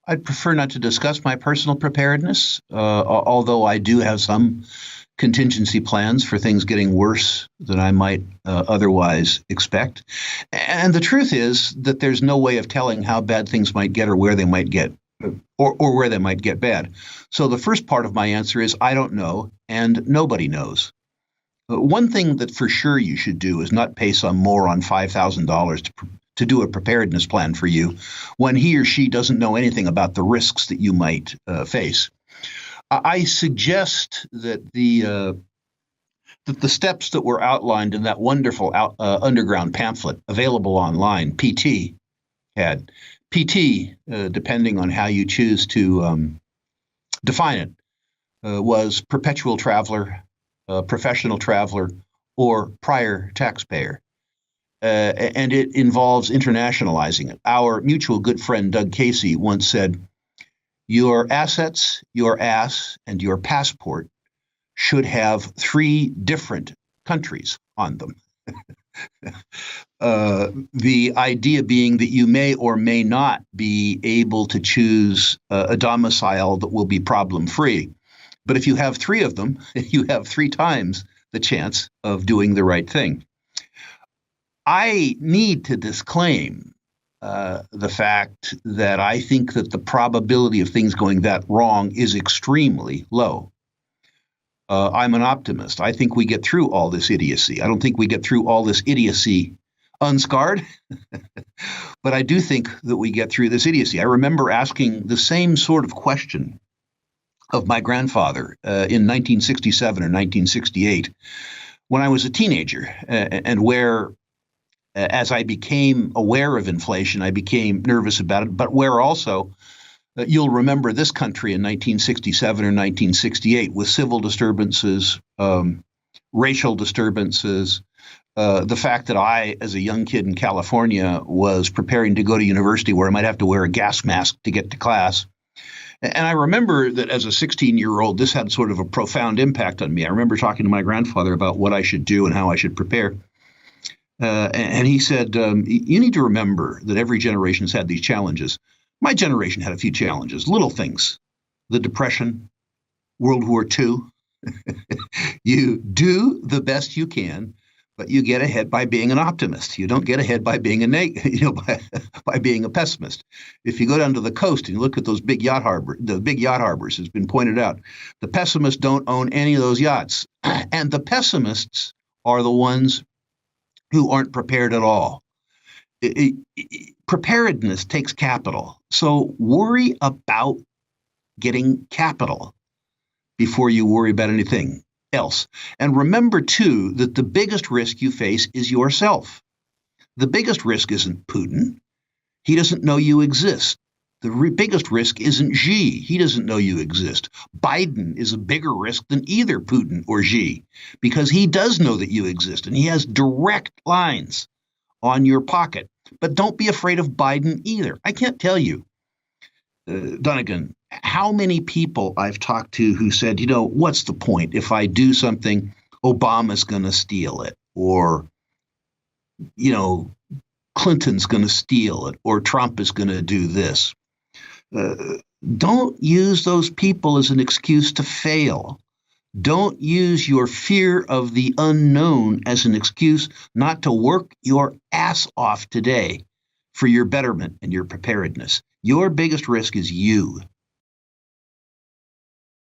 I'd prefer not to discuss my personal preparedness, although I do have some contingency plans for things getting worse than I might otherwise expect. And the truth is that there's no way of telling how bad things might get or where they might get. Or where they might get bad. So the first part of my answer is I don't know, and nobody knows. One thing that for sure you should do is not pay some moron $5,000 to do a preparedness plan for you when he or she doesn't know anything about the risks that you might face. I suggest that the steps that were outlined in that wonderful underground pamphlet available online, PT had. PT, depending on how you choose to define it, was perpetual traveler, professional traveler, or prior taxpayer. And it involves internationalizing it. Our mutual good friend Doug Casey once said, your assets, your ass, and your passport should have 3 different countries on them. The idea being that you may or may not be able to choose a domicile that will be problem-free. But if you have 3 of them, you have 3 times the chance of doing the right thing. I need to disclaim the fact that I think that the probability of things going that wrong is extremely low. I'm an optimist. I think we get through all this idiocy. I don't think we get through all this idiocy unscarred, but I do think that we get through this idiocy. I remember asking the same sort of question of my grandfather in 1967 or 1968 when I was a teenager, and where, as I became aware of inflation, I became nervous about it, but where also you'll remember this country in 1967 or 1968 with civil disturbances, racial disturbances, the fact that I, as a young kid in California, was preparing to go to university where I might have to wear a gas mask to get to class. And I remember that as a 16-year-old, this had sort of a profound impact on me. I remember talking to my grandfather about what I should do and how I should prepare. And he said, you need to remember that every generation has had these challenges. My generation had a few challenges, little things, the Depression, World War II. You do the best you can, but you get ahead by being an optimist. You don't get ahead by being by being a pessimist. If you go down to the coast and you look at those big yacht harbors, has been pointed out, the pessimists don't own any of those yachts, and the pessimists are the ones who aren't prepared at all. Preparedness takes capital. So worry about getting capital before you worry about anything else. And remember, too, that the biggest risk you face is yourself. The biggest risk isn't Putin. He doesn't know you exist. The biggest risk isn't Xi. He doesn't know you exist. Biden is a bigger risk than either Putin or Xi because he does know that you exist and he has direct lines on your pocket. But don't be afraid of Biden either. I can't tell you, Dunnigan, how many people I've talked to who said, what's the point? If I do something, Obama's going to steal it, or, Clinton's going to steal it, or Trump is going to do this. Don't use those people as an excuse to fail. Don't use your fear of the unknown as an excuse not to work your ass off today for your betterment and your preparedness. Your biggest risk is you.